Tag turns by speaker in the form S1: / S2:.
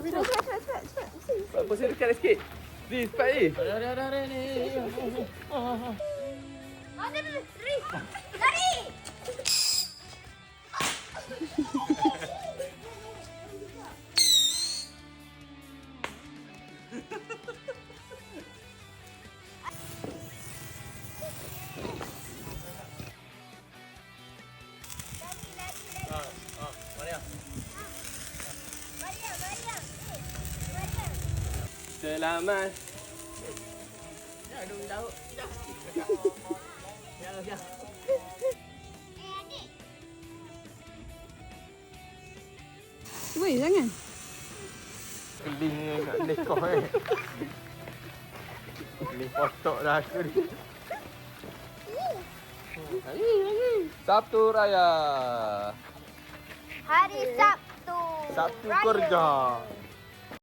S1: Cepat. Posisi dekat sikit. Please, cepat ni.
S2: Ada ni.
S3: Lari!
S2: Maria.
S1: Selamat.
S2: Ya, aduh, jauh. Ya.
S3: Adik.
S4: Weh, jangan.
S1: Keling kat lekor Keling kotak dah aku ni. Sabtu Raya.
S3: Hari Sabtu.
S1: Sabtu
S3: Raya.
S1: kerja.